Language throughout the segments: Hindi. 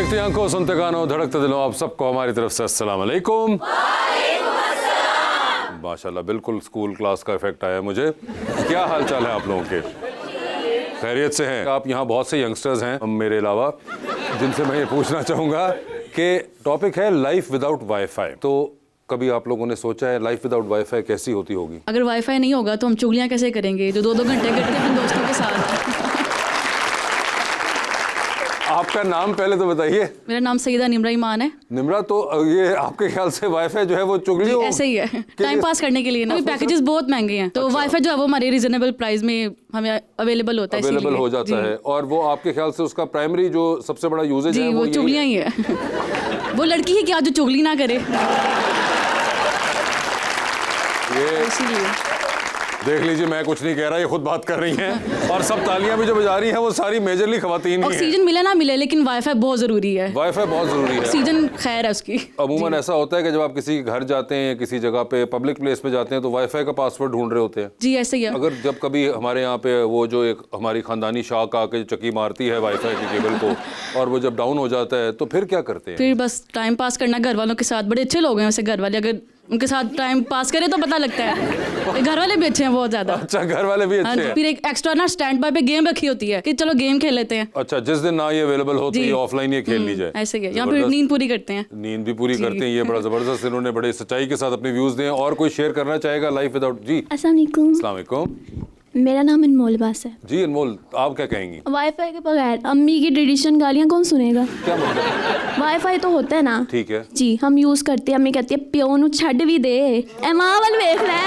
देखते आंखों, सुनते कानों, धड़कते दिलों, आप सबको हमारी तरफ से अस्सलाम वालेकुम। माशाल्लाह, बिल्कुल स्कूल क्लास का इफेक्ट आया मुझे। क्या हाल चाल है आप लोगों के? खैरियत से हैं? आप यहाँ बहुत से यंगस्टर्स हैं मेरे अलावा, जिनसे मैं ये पूछना चाहूँगा कि टॉपिक है लाइफ विदाउट वाईफाई। तो कभी आप लोगों ने सोचा है लाइफ विदाउट वाईफाई कैसी होती होगी? अगर वाईफाई नहीं होगा तो हम चुगलियाँ कैसे करेंगे जो 2-2 घंटे करते हैं अपने दोस्तों के साथ। आपका नाम पहले तो बताइए। मेरा नाम सईदा निम्रा ईमान है। निम्रा, तो ये आपके ख्याल से वाईफाई जो है वो चुगली हो? ऐसे ही है, टाइम पास करने के लिए ना। पैकेजेस बहुत महंगे हैं, तो अच्छा। वाईफाई जो है वो हमारे रिजनेबल प्राइस में हमें अवेलेबल होता है, अवेलेबल हो जाता है। और वो आपके ख्याल से उसका प्राइमरी जो सबसे बड़ा यूजेज है वो चुगलियाँ ही है। वो लड़की ही क्या जो चुगली ना करे। ये देख लीजिए, मैं कुछ नहीं कह रहा, ये खुद बात कर रही हैं। और सब तालियां भी जो बजा रही हैं वो सारी मेजरली खवातीन ही हैं। ऑक्सीजन मिले ना मिले, लेकिन वाईफाई बहुत जरूरी है। वाईफाई बहुत जरूरी है। ऑक्सीजन खैर है उसकी। अमूमन ऐसा होता है कि जब आप किसी घर जाते हैं, किसी जगह पे पब्लिक प्लेस पे जाते हैं, तो वाईफाई का पासवर्ड ढूंढ रहे होते हैं। जी ऐसे ही है। अगर जब कभी हमारे यहाँ पे वो जो एक हमारी खानदानी शाख आके चक्की मारती है वाईफाई के केबल को, और वो जब डाउन हो जाता है, तो फिर क्या करते हैं? फिर बस टाइम पास करना घर वालों के साथ। बड़े अच्छे लोग हैं वैसे घर वाले, अगर उनके साथ टाइम पास करें तो पता लगता है। घर वाले भी अच्छे हैं बहुत ज्यादा। अच्छा, घर वाले भी अच्छे हैं। फिर एक एक्स्ट्रा ना स्टैंड बाय पे गेम रखी होती है कि चलो गेम खेल लेते हैं। अच्छा, जिस दिन ना ये अवेलेबल होती है ऑफलाइन ये खेल ली जाए। ऐसे ही, यहाँ पे नींद पूरी करते हैं। नींद भी पूरी करते हैं, ये बड़ा जबरदस्त। इन्होंने बड़े सच्चाई के साथ अपने व्यूज दिए। और कोई शेयर करना चाहेगा लाइफ विदाउट? जी अस्सलाम वालेकुम। अस्सलाम वालेकुम। मेरा नाम अनमोल बास है। जी अनमोल, आप क्या कहेंगी? वाईफाई के बगैर अम्मी की ट्रेडिशन गालियाँ कौन सुनेगा? क्या मतलब? वाईफाई तो होता है ना। ठीक है जी, हम यूज़ करते हैं। अम्मी कहती है प्यो नू छड्ड भी दे, ए मां वल वेख ले।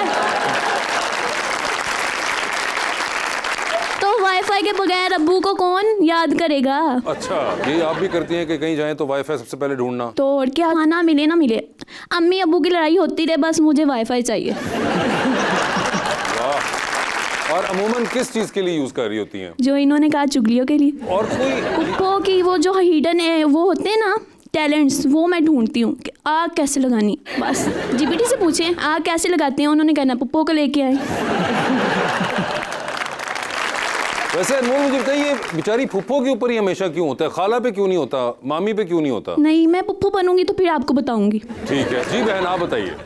तो वाईफाई के बगैर अब्बू को कौन याद करेगा? अच्छा, ये आप भी करती हैं कि कहीं जाएं तो वाईफाई सबसे पहले ढूंढना? तो और क्या, खाना मिले ना मिले, अम्मी अब्बू की लड़ाई होती रहे, बस मुझे वाईफाई चाहिए। और अमूमन किस चीज के लिए यूज कर रही होती हैं? जो इन्होंने कहा, चुगलियों के लिए। और कोई पुप्पो की वो जो हिडन है वो होते हैं ना टैलेंट्स, वो मैं ढूंढती हूँ कि आग कैसे लगानी। बस जीपीटी से पूछें आग कैसे लगाते हैं, उन्होंने कहना पुप्पो को लेके आए। वैसे अनमोल मुझे बताइए, बेचारी फुप्पो के ऊपर ही हमेशा क्यों होता है? खाला पे क्यों नहीं होता? मामी पे क्यों नहीं होता? नहीं, मैं पुप्पो बनूंगी तो फिर आपको बताऊंगी। ठीक है जी बहन, आप बताइए।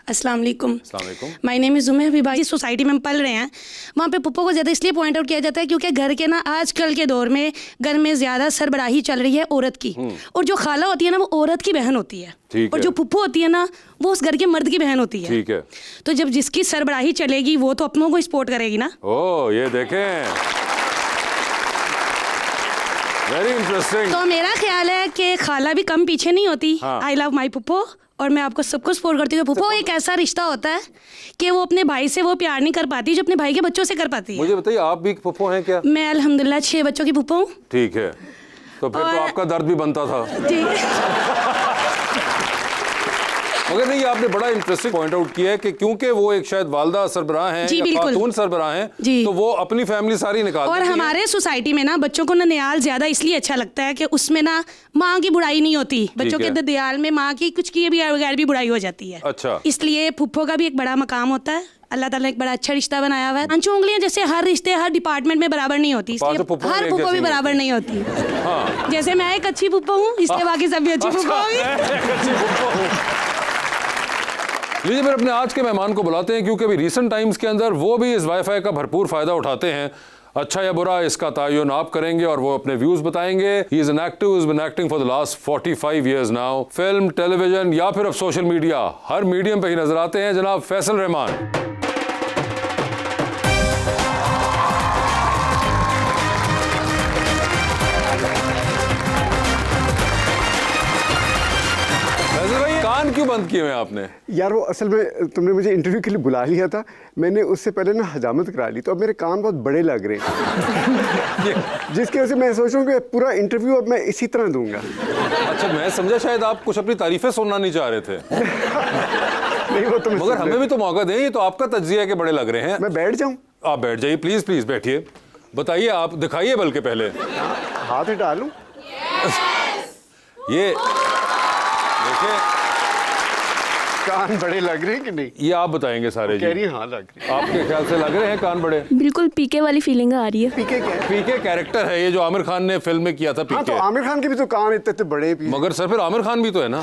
अस्सलाम वालेकुम। अस्सलाम वालेकुम। My name is Umme Habiba. जिस सोसाइटी में हम पल रहे हैं वहाँ पे पुप्पो को ज़्यादा इसलिए पॉइंट आउट किया जाता है क्योंकि घर के ना आजकल के दौर में घर में ज़्यादा सरबराही चल रही है औरत की, और जो खाला होती है ना वो औरत की बहन होती है, और जो पुप्पो होती है ना वो उस घर के मर्द की बहन होती है। ठीक है। तो जब जिसकी सरबराही चलेगी वो तो अपनों को सपोर्ट करेगी ना। ओह, ये देखें, वेरी इंटरेस्टिंग। तो मेरा ख्याल है कि खाला भी कम पीछे नहीं होती। आई लव माई पुप्पो, और मैं आपको सबको सपोर्ट करती हूँ। पुप्पो एक ऐसा रिश्ता होता है कि वो अपने भाई से वो प्यार नहीं कर पाती जो अपने भाई के बच्चों से कर पाती है। मुझे बताइए, आप भी पुप्पो हैं क्या? मैं अल्हम्दुलिल्लाह 6 बच्चों की पुप्पो हूँ। ठीक है, तो फिर तो आपका दर्द भी बनता था। जी। मगर नहीं, आपने बड़ा इंटरेस्टिंग पॉइंट आउट किया है कि क्योंकि वो एक शायद वालदा सरबराह हैं या खातून सरबराह हैं, तो वो अपनी फैमिली सारी निकाल और हमारे सोसाइटी में ना बच्चों को ना न्याल ज्यादा इसलिए अच्छा लगता है कि उसमें ना माँ की बुराई नहीं होती। बच्चों के ददियाल में माँ की कुछ किए बगैर भी बुराई हो जाती है। अच्छा, इसलिए फुप्पो का भी एक बड़ा मकाम होता है। अल्लाह ताला एक बड़ा अच्छा रिश्ता बनाया हुआ है। अंचू उंगलियां जैसे हर रिश्ते हर डिपार्टमेंट में बराबर नहीं होती, इसलिए हर पुप्पो भी बराबर नहीं होती। हाँ। जैसे मैं एक अच्छी पुप्पो हूँ, इसलिए बाकी सब भी अच्छी पुप्पो होगी। लीजिए फिर अपने आज के मेहमान को बुलाते हैं, क्योंकि अभी रिसेंट टाइम्स के अंदर वो भी इस वाईफाई का भरपूर फायदा उठाते हैं। अच्छा या बुरा इसका तायुन आप करेंगे और वो अपने व्यूज बताएंगे। He is an actor who has been acting for the last 45 years now. Film, television या फिर अब सोशल मीडिया, हर मीडियम पे ही नजर आते हैं जनाब फैसल रहमान। कान क्यों बंद किए हुए आपने? यार वो असल में तुमने मुझे इंटरव्यू के लिए बुला लिया था, मैंने उससे पहले ना हजामत करा ली, तो अब मेरे कान बहुत बड़े लग रहे हैं। जिसकी वजह से मैं सोच रहा हूँ कि पूरा इंटरव्यू अब मैं इसी तरह दूंगा। अच्छा, मैं समझा शायद आप कुछ अपनी तारीफें सुनना नहीं चाह रहे थे। नहीं, वो तुम मगर हमें भी तो मौका दें, ये तो आपका तज्जिया है कि बड़े लग रहे हैं। मैं बैठ जाऊँ? आप बैठ जाइए, प्लीज प्लीज बैठिए। बताइए, आप दिखाइए बल्कि पहले। हाथ हटा लूं? ये देखिए, कान बड़े लग रहे हैं कि नहीं? ये आप बताएंगे सारे कह जी। रही है, हाँ लग रही है। आपके ख्याल से लग रहे हैं कान बड़े? बिल्कुल पीके वाली फीलिंग आ रही है। पीके क्या है? पीके कैरेक्टर है ये जो आमिर खान ने फिल्म में किया था हाँ तो पीके। आमिर खान के भी तो कान इतने इतने बड़े भी। मगर सर फिर आमिर खान भी तो है ना।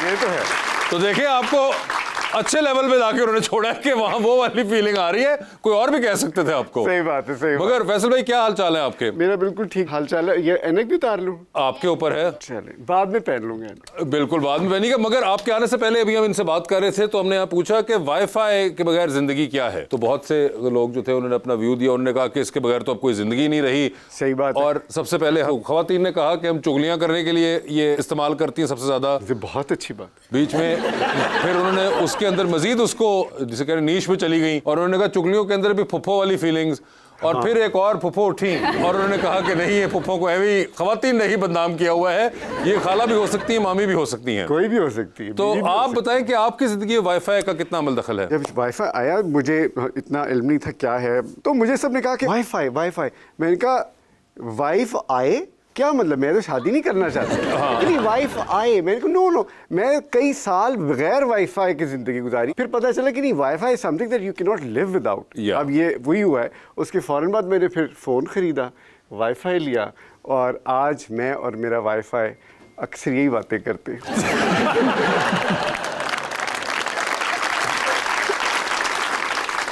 ये तो है। तो देखिए आपको अच्छे लेवल पे जाके उन्होंने छोड़ा है कि वहां वो वाली फीलिंग आ रही है। कोई और भी कह सकते थे आपको। सही बात है, सही बात। मगर फैसल भाई क्या हाल चाल है आपके? मेरा बिल्कुल ठीक हाल चाल है। ये ऐनक भी उतार लूं? आपके ऊपर है। चले बाद में पहन लूंगा ऐनक। बिल्कुल बाद में पहनेगा। मगर आपके आने से पहले अभी हम इनसे बात कर रहे थे तो हमने यहाँ पूछा कि वाईफाई के बगैर जिंदगी क्या है। तो बहुत से लोग जो थे उन्होंने अपना व्यू दिया। उन्होंने कहा कि इसके बगैर तो अब कोई जिंदगी नहीं रही। सही बात है। और सबसे पहले खवातीन ने कहा कि हम चुगलियां करने के लिए ये इस्तेमाल करती हैं सबसे ज्यादा। ये बहुत अच्छी बात। बीच में फिर उन्होंने उसके अंदर मजीद उसको जिसे कह रहे नीश में चली गई और उन्होंने कहा चुगलियों के अंदर भी फुफ्फो वाली फीलिंग्स। और फिर एक और फुफ्फो उठी और उन्होंने कहा कि नहीं ये फुफ्फो को भी खवातीन ने ही बदनाम किया हुआ है। ये खाला भी हो सकती है, मामी भी हो सकती हैं, कोई भी हो सकती है। तो आप बताएं कि आपकी जिंदगी में वाईफाई का कितना अमल दखल है? जब वाईफाई आया मुझे इतना इल्म नहीं था क्या है, तो मुझे सबने कहा कि वाईफाई वाईफाई। मैंने कहा वाइफ आए क्या मतलब? मैं तो शादी नहीं करना चाहता। नहीं वाइफ आए। मैंने कहा नो, मैं कई साल बगैर वाईफाई की जिंदगी गुजारी। फिर पता चला कि नहीं wifi something that you can not live without. अब ये वही हुआ है। उसके फौरन बाद मैंने फिर फ़ोन ख़रीदा, वाईफाई लिया और आज मैं और मेरा वाईफाई अक्सर यही बातें करते हैं।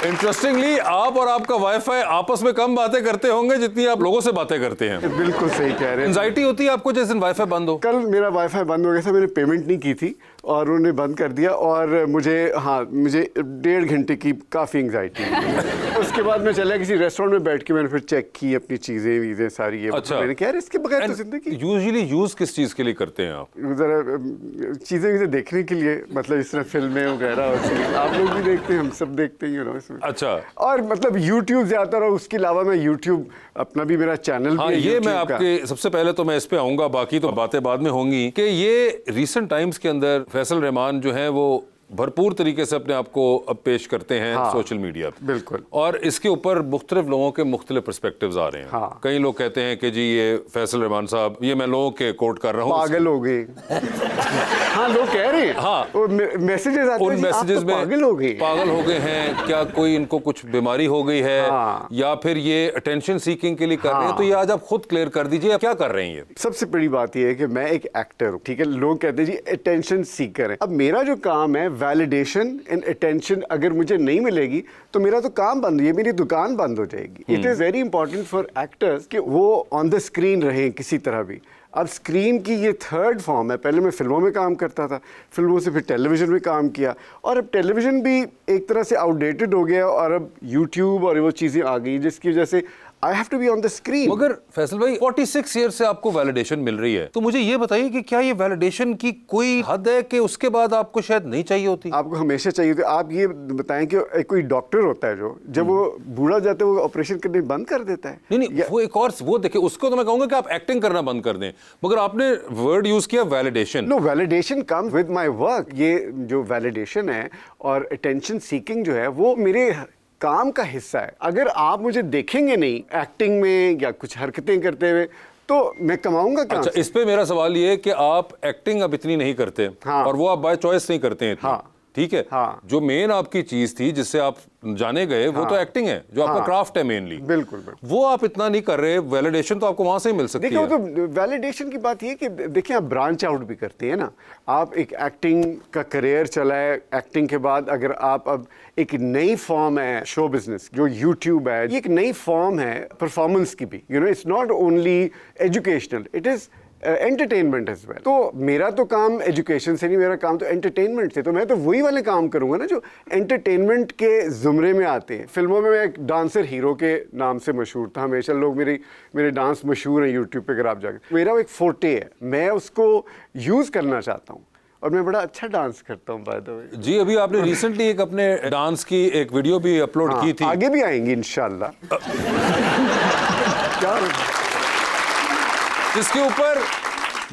इंटरेस्टिंगली आप और आपका वाईफाई आपस में कम बातें करते होंगे जितनी आप लोगों से बातें करते हैं। बिल्कुल सही कह रहे हैं। एंजाइटी होती है आपको जिस दिन वाईफाई बंद हो? कल मेरा वाईफाई बंद हो गया था। मैंने पेमेंट नहीं की थी और उन्होंने बंद कर दिया और मुझे 1.5 घंटे की काफ़ी एंजाइटी। उसके बाद मैं चला किसी रेस्टोरेंट में बैठ के मैंने फिर चेक की अपनी चीज़ें वीज़ें सारी। ये अच्छा। मैंने कहा इसके बगैर तो जिंदगी। यूजुअली यूज किस चीज के लिए करते हैं आप? ज़रा चीज़ें वीज़ें देखने के लिए, मतलब इस तरह फिल्में वगैरह होती हैं। आप लोग भी देखते हैं, हम सब देखते हैं इसमें। अच्छा। और मतलब यूट्यूब ज़्यादातर, और उसके अलावा मैं यूट्यूब अपना भी मेरा चैनल हाँ भी है ये मैं YouTube का। आपके सबसे पहले तो मैं इस पे आऊंगा, बाकी तो बातें बाद में होंगी कि ये रिसेंट टाइम्स के अंदर फैसल रहमान जो है वो भरपूर तरीके से अपने आप को अब पेश करते हैं सोशल मीडिया पे। बिल्कुल। और इसके ऊपर मुख्तलिफ लोगों के मुख्तलिफ पर्सपेक्टिव्स आ रहे हैं। हाँ। कई लोग कहते हैं कि जी ये फैसल रहमान साहब, ये मैं लोगों के कोट कर रहा हूँ, पागल हो गए। हाँ लोग कह रहे हैं। हाँ। मैसेजेस आते उन हैं, आप मैसेजेस तो में पागल हो गए हैं, क्या कोई इनको कुछ बीमारी हो गई है? हाँ। या फिर ये अटेंशन सीकिंग के लिए कर रहे हैं? तो ये आज आप खुद क्लियर कर दीजिए, क्या कर रहे हैं ये? सबसे बड़ी बात ये है कि मैं एक एक्टर हूँ, ठीक है। लोग कहते हैं जी अटेंशन सीकर है। अब मेरा जो काम है वैलिडेशन एंड अटेंशन, अगर मुझे नहीं मिलेगी तो मेरा तो काम बंद, ये मेरी दुकान बंद हो जाएगी। It is very important for actors कि वो ऑन द स्क्रीन रहें किसी तरह भी। अब स्क्रीन की ये थर्ड फॉर्म है। पहले मैं फिल्मों में काम करता था, फिल्मों से फिर टेलीविज़न में काम किया और अब टेलीविज़न भी एक तरह से आउटडेटेड हो गया और अब यूट्यूब और वो चीज़ें आ गई जिसकी वजह से I have to be on the screen. मगर फैसल भाई 46 ईयर से आपको वैलिडेशन मिल रही है, तो मुझे ये बताइए कि क्या ये वैलिडेशन की कोई हद है कि उसके बाद आपको शायद नहीं चाहिए होती? आपको हमेशा चाहिए होती। आप ये बताएं कि एक कोई डॉक्टर होता है जो जब वो बूढ़ा जाता है वो ऑपरेशन करने बंद कर देता है। नहीं वो एक और वो देखिए, उसको तो मैं कहूंगा कि आप एक्टिंग करना बंद कर दें, मगर आपने वर्ड यूज किया validation. No, validation come with my work. ये जो वैलिडेशन है और अटेंशन सीकिंग जो है वो मेरे काम का हिस्सा है। अगर आप मुझे देखेंगे नहीं एक्टिंग में या कुछ हरकतें करते हुए तो मैं कमाऊंगा क्या? अच्छा, इस पे मेरा सवाल ये है कि आप एक्टिंग अब इतनी नहीं करते। हाँ। और वो आप बाय चॉइस नहीं करते हैं इतनी। हाँ। ठीक है। हाँ। जो मेन आपकी चीज थी जिससे आप जाने गए वो तो एक्टिंग है, जो आपका क्राफ्ट है मेनली। बिल्कुल बिल्कुल। वो आप इतना नहीं कर रहे। वैलिडेशन तो आपको वहां से ही मिल सकती देखिए है। वो तो वैलिडेशन की बात ये कि देखिए आप ब्रांच आउट भी करते हैं ना। आप एक एक्टिंग का करियर चला है, एक्टिंग के बाद अगर आप अब एक नई फॉर्म है शो बिजनेस जो यूट्यूब है, ये एक नई फॉर्म है परफॉर्मेंस की भी। It's not only educational, it is entertainment as well. तो मेरा तो काम एजुकेशन से नहीं, मेरा काम तो एंटरटेनमेंट से। तो मैं तो वही वाले काम करूंगा ना जो एंटरटेनमेंट के जुमरे में आते हैं। फिल्मों में मैं एक डांसर हीरो के नाम से मशहूर था हमेशा। लोग मेरे डांस मशहूर हैं यूट्यूब पे, अगर आप जाकर। मेरा एक फोर्टे है, मैं उसको यूज़ करना चाहता हूँ और मैं बड़ा अच्छा डांस करता हूँ बाय द वे। जी अभी आपने रिसेंटली एक अपने डांस की एक वीडियो भी अपलोड की थी। आगे भी आएंगी इंशाल्लाह। क्या जिसके ऊपर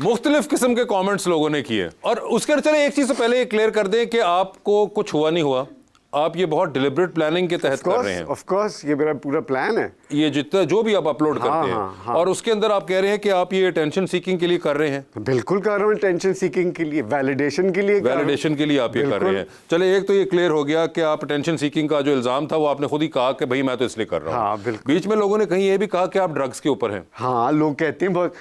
मुख्तलिफ किस्म के कमेंट्स लोगों ने किए। और उसके चले एक चीज़ तो पहले क्लियर कर दें कि आपको कुछ हुआ नहीं हुआ, आप ये बहुत डिलिबरेट प्लानिंग के तहत कर रहे हैं। ऑफ कोर्स ये मेरा पूरा प्लान है। ये जितना जो भी आप अपलोड करते हैं हाँ। और उसके अंदर आप कह रहे हैं कि आप ये टेंशन सीकिंग के लिए कर रहे हैं। बिल्कुल कर रहा हूँ, टेंशन सीकिंग के लिए, वैलिडेशन के लिए, वैलिडेशन के लिए आप ये कर रहे हैं। चले, एक तो ये क्लियर हो गया कि आप टेंशन सीकिंग का जो इल्जाम था वो आपने खुद ही कहा कि भाई मैं तो इसलिए कर रहा हूँ। हाँ, बिल्कुल। बीच में लोगों ने कहीं ये भी कहा कि आप ड्रग्स के ऊपर हैं। हाँ, लोग कहते हैं बहुत।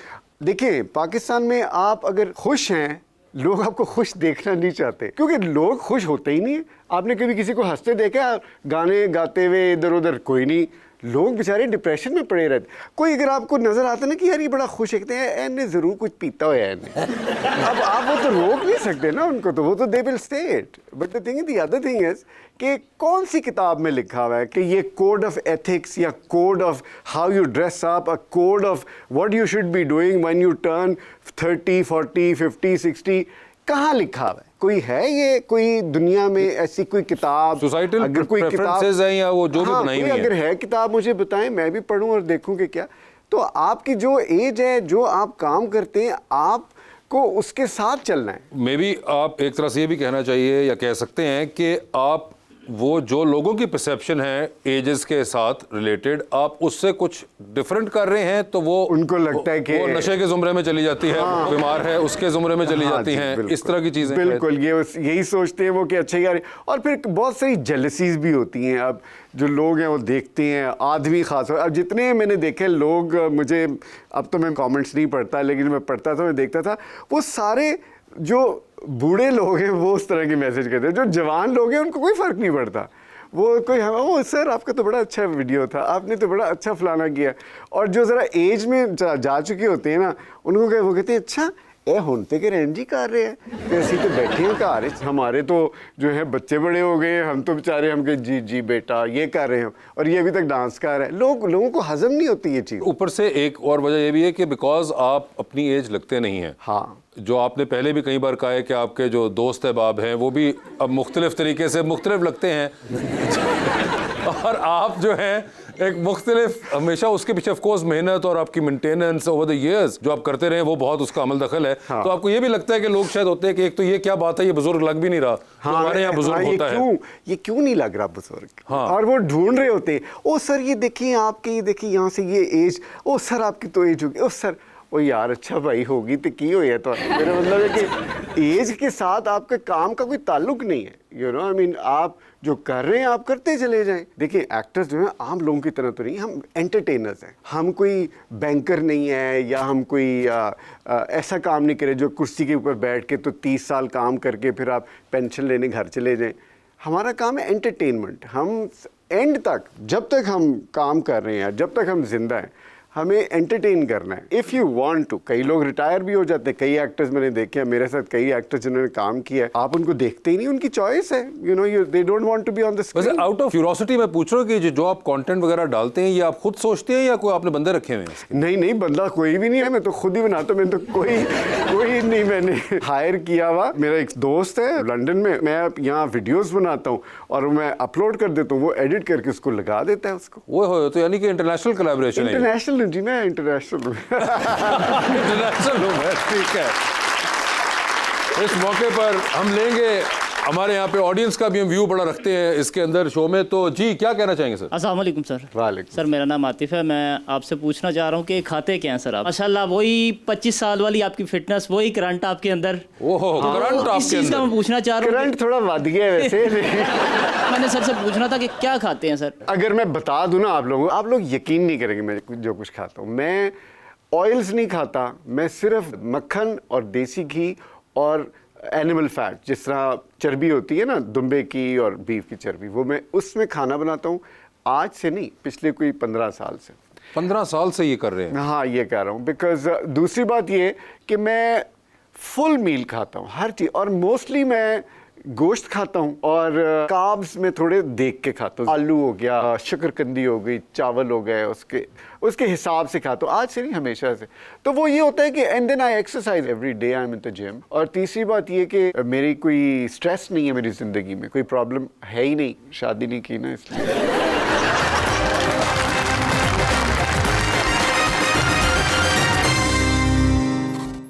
देखिए, पाकिस्तान में आप अगर खुश हैं, लोग आपको खुश देखना नहीं चाहते, क्योंकि लोग खुश होते ही नहीं है। आपने कभी किसी को हंसते देखा, गाने गाते हुए इधर उधर? कोई नहीं। लोग बेचारे डिप्रेशन में पड़े रहते। कोई अगर आपको नजर आता ना कि यार ये बड़ा खुश है, कहते हैं इन्हें जरूर कुछ पीता हुआ है इन्हें। अब आप वो तो रोक नहीं सकते ना उनको, तो वो तो they will say it. But the thing, the other thing is कि कौन सी किताब में लिखा हुआ है कि ये कोड ऑफ एथिक्स या code of how you dress up, a code of what you should be doing when U turn 30, 40, 50, 60, कहाँ लिखा हुआ है? कोई है ये, कोई दुनिया में ऐसी कोई किताब, सोसाइटल अगर कोई प्रेफरेंसेस हैं या वो जो भी हाँ, बनाई कोई हुई अगर है है किताब मुझे बताएं, मैं भी पढूं और देखूं कि क्या। तो आपकी जो एज है, जो आप काम करते हैं, आपको उसके साथ चलना है। मे बी आप एक तरह से ये भी कहना चाहिए या कह सकते हैं कि आप वो जो लोगों की परसेप्शन है एजेस के साथ रिलेटेड, आप उससे कुछ डिफरेंट कर रहे हैं, तो वो उनको लगता है कि वो नशे के जुमरे में चली जाती है, बीमार है उसके जुमरे में चली जाती हैं, इस तरह की चीजें। बिल्कुल, ये यही सोचते हैं वो कि अच्छा यार। और फिर बहुत सारी जेलसीज भी होती हैं। अब जो लोग हैं वो देखते हैं, आदमी खास, अब जितने मैंने देखे लोग, मुझे अब तो मैं कमेंट्स नहीं पढ़ता, लेकिन मैं पढ़ता था, मैं देखता था, वो सारे जो बूढ़े लोग हैं वो उस तरह के मैसेज करते हैं। जो जवान लोग हैं उनको कोई फ़र्क नहीं पड़ता। वो कोई ओ सर आपका तो बड़ा अच्छा वीडियो था, आपने तो बड़ा अच्छा फलाना किया। और जो ज़रा एज में जा चुके होते हैं ना, उनको वो कहते हैं अच्छा ए हुन ते के रेंज ही कर रहे हैं, ऐसे तो बैठे हैं घर, हमारे तो जो है बच्चे बड़े हो गए, हम तो बेचारे हम जी जी बेटा ये कर रहे हैं, और ये अभी तक डांस कर रहा है। लोगों को हजम नहीं होती ये चीज़। ऊपर से एक और वजह ये भी है कि बिकॉज आप अपनी एज लगते नहीं हैं। हाँ, जो आपने पहले भी कई बार कहा है कि आपके जो दोस्त अहबाब हैं वो भी अब मुख्तलिफ तरीके से मुख्तलिफ लगते हैं और आप जो हैं एक मुख्तलिफ, हमेशा उसके पीछे ऑफ कोर्स मेहनत और आपकी मेंटेनेंस ओवर द इयर्स जो आप करते रहे वो बहुत उसका अमल दखल है। हाँ। तो आपको ये भी लगता है कि लोग शायद होते हैं कि एक तो ये क्या बात है, ये बुजुर्ग लग भी नहीं रहा। हाँ, हमारे यहाँ बुजुर्ग होता है, ये क्यों नहीं लग रहा बुजुर्ग। हाँ। और वो ढूंढ रहे होते हैं, ओ सर ये देखिए आपके, ये देखिए यहाँ से ये एज, ओ सर आपकी तो एज होगी, ओ सर ओ यार अच्छा भाई होगी तो की हो, तो मेरा मतलब है कि एज के साथ आपके काम का कोई ताल्लुक नहीं है। यू नो आई मीन, आप जो कर रहे हैं आप करते चले जाएं। देखिए एक्टर्स जो हैं आम लोगों की तरह तो नहीं, हम एंटरटेनर्स हैं। हम कोई बैंकर नहीं है, या हम कोई ऐसा काम नहीं करे जो कुर्सी के ऊपर बैठ के तो 30 साल काम करके फिर आप पेंशन लेने घर चले जाएं। हमारा काम है एंटरटेनमेंट। हम एंड तक, जब तक हम काम कर रहे हैं, जब तक हम जिंदा हैं, हमें एंटरटेन करना है। If you want to. कई लोग रिटायर भी हो जाते हैं, कई एक्टर्स मैंने देखे हैं, मेरे साथ कई एक्टर्स जिन्होंने काम किया है, आप उनको देखते ही नहीं, उनकी चॉइस है। You know they don't want to be on the वैसे स्क्रीन। आउट ऑफ क्यूरियोसिटी मैं पूछ रहा हूँ कि जो आप कंटेंट वगैरह डालते हैं ये आप खुद सोचते हैं या कोई आपने बंदे रखे हुए हैं? नहीं, बंदा कोई भी नहीं है, मैं तो खुद ही बनाता हूँ। मैं तो कोई नहीं मैंने हायर किया हुआ। मेरा एक दोस्त है लंदन में, मैं यहाँ वीडियोस बनाता हूँ और मैं अपलोड कर देता हूँ, वो एडिट करके उसको लगा देता है उसको। वो हो तो यानी कि इंटरनेशनल कोलैबोरेशन है। इंटरनेशनल जी, मैं इंटरनेशनल इंटरनेशनल हूँ मैं, ठीक है। इस मौके पर हम लेंगे, हमारे यहाँ पे ऑडियंस का भी हम व्यू बड़ा रखते हैं इसके अंदर शो में। तो जी क्या कहना चाहेंगे सर? अस्सलाम वालेकुम सर। वालेकुम। सर मेरा नाम आतिफ है। मैं आपसे पूछना चाह रहा हूँ कि खाते क्या हैं सर आप? माशाल्लाह वही 25 साल वाली आपकी फिटनेस, वही करंट आपके अंदर। ओहो, करंट इस आपके चीज़ का मैं अंदर। पूछना चाह रहा हूँ। करंट थोड़ा बढ़ गया है वैसे। मैंने सर से पूछना था कि क्या खाते हैं सर? अगर मैं बता दूं ना आप लोग यकीन नहीं करेंगे मैं जो कुछ खाता हूँ। मैं ऑयल्स नहीं खाता, मैं सिर्फ मक्खन और देसी घी और एनिमल फैट, जिस तरह चर्बी होती है ना दुम्बे की और बीफ की चर्बी, वो मैं उसमें खाना बनाता हूँ। आज से नहीं, पिछले कोई 15 साल से। 15 साल से ये कर रहे हैं? हाँ, ये कह रहा हूँ। बिकॉज दूसरी बात ये कि मैं फुल मील खाता हूँ, हर चीज़, और मोस्टली मैं गोश्त खाता हूँ और कार्ब्स में थोड़े देख के खाता हूँ। आलू हो गया, शकरकंदी हो गई, चावल हो गए, उसके हिसाब से खाता हूँ। आज से नहीं, हमेशा से। तो वो ये होता है कि and then I exercise every day, I am in the gym. और तीसरी बात ये कि मेरी कोई स्ट्रेस नहीं है मेरी ज़िंदगी में, कोई प्रॉब्लम है ही नहीं, शादी नहीं की ना इसलिए।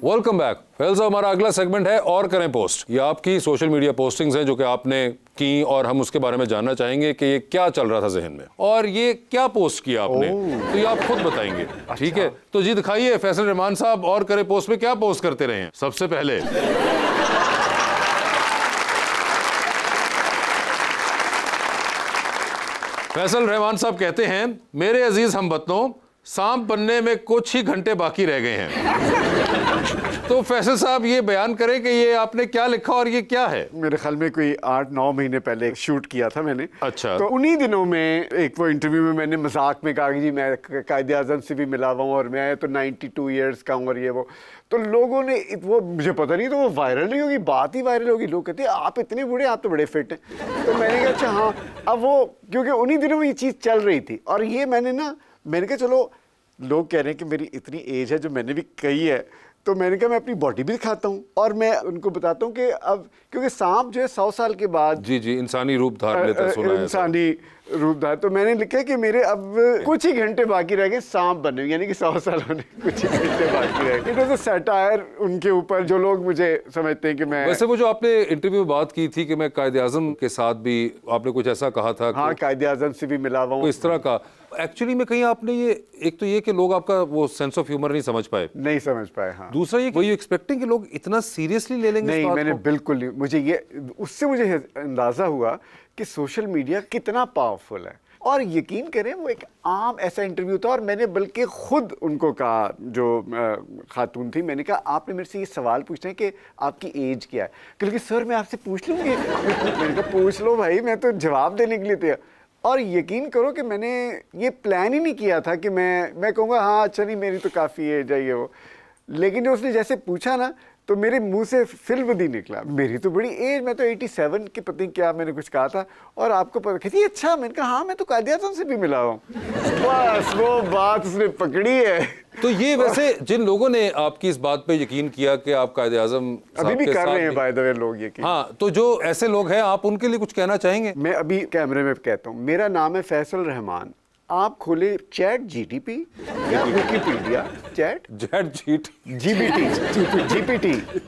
Welcome back. फैल साहब, हमारा अगला सेगमेंट है और करें पोस्ट। ये आपकी सोशल मीडिया पोस्टिंग्स हैं जो कि आपने की और हम उसके बारे में जानना चाहेंगे कि ये क्या चल रहा था जहन में और ये क्या पोस्ट किया आपने, तो ये आप खुद बताएंगे। ठीक है, तो जी दिखाइए फैसल रहमान साहब और करें पोस्ट में क्या पोस्ट करते रहे हैं। सबसे पहले फैसल रहमान साहब कहते हैं, मेरे अजीज हमवतनों, सांप बनने में कुछ ही घंटे बाकी रह गए हैं। तो फैसल साहब ये बयान करें कि ये आपने क्या लिखा और ये क्या है। मेरे ख्याल में कोई 8-9 महीने पहले शूट किया था मैंने। अच्छा। तो उन्हीं दिनों में एक वो इंटरव्यू में मैंने मजाक में कहा कि जी मैं कायदे आज़म से भी मिला हुआ हूँ और मैं तो 92 ईयर्स का हूँ और ये वो। तो लोगों ने वो, मुझे पता नहीं, तो वो वायरल नहीं होगी, बात ही वायरल होगी। लोग कहते हैं आप इतने बूढ़े, आप तो बड़े फिट हैं। तो मैंने कहा अच्छा हाँ। अब वो क्योंकि उन्हीं दिनों में ये चीज़ चल रही थी और ये मैंने कहा चलो लोग कह रहे हैं कि मेरी इतनी एज है जो मैंने भी कही है, तो मैंने कहा मैं अपनी बॉडी भी दिखाता हूँ और मैं उनको बताता हूँ कि अब क्योंकि सांप जो है 100 साल के बाद जी इंसानी रूप धार लेता है, सुना है इंसानी रूप धार। तो मैंने लिखा कि मेरे अब कुछ ही घंटे बाकी रह गए सांप बनने, यानी कि 100 साल होने कुछ ही घंटे बाकी रह गए। इट वाज अ सैटायर उनके ऊपर, जो लोग मुझे समझते हैं कि मैं। वैसे वो जो आपने इंटरव्यू में बात की थी कि मैं कायदे आज़म के साथ भी, आपने कुछ ऐसा कहा था। हाँ, कायदे आज़म से भी मिला हुआ हूँ। इस तरह का एक्चुअली में कहीं आपने ये, एक तो ये कि लोग आपका वो सेंस ऑफ ह्यूमर नहीं समझ पाए, नहीं समझ पाए। हाँ, दूसरा ये वही एक्सपेक्टिंग कि लोग इतना सीरियसली ले लेंगे। नहीं, मैंने बिल्कुल नहीं। उससे मुझे अंदाजा हुआ कि सोशल मीडिया कितना पावरफुल है। और यकीन करें वो एक आम ऐसा इंटरव्यू था और मैंने बल्कि खुद उनको कहा, जो खातून थी, मैंने कहा आपने मेरे से ये सवाल पूछना है कि आपकी एज क्या है। क्योंकि सर मैं आपसे पूछ लूँगी। मैंने कहा पूछ लो भाई, मैं तो जवाब देने के लिए तैयार। और यकीन करो कि मैंने ये प्लान ही नहीं किया था कि मैं कहूँगा हाँ अच्छा नहीं मेरी तो काफ़ी एज है ये वो। लेकिन जो उसने जैसे पूछा ना, तो मेरे मुंह से फिल्म निकला, मेरी तो बड़ी एज, मैं तो 87 की पता नहीं क्या मैंने कुछ कहा था। और आपको पता कहती अच्छा, मैंने कहा हाँ मैं तो कायदे आज़म से भी मिला हूँ। बस वो बात उसने पकड़ी है। तो ये वैसे जिन लोगों ने आपकी इस बात पे यकीन किया कि आप कायदे आज़म अभी भी कर रहे हैं बाय द वे लोग यकीन। हाँ, तो जो ऐसे लोग हैं आप उनके लिए कुछ कहना चाहेंगे। मैं अभी कैमरे में कहता हूँ, मेरा नाम है फैसल रहमान। आप खोले चैट जीटीपी या Wikipedia, chat GPT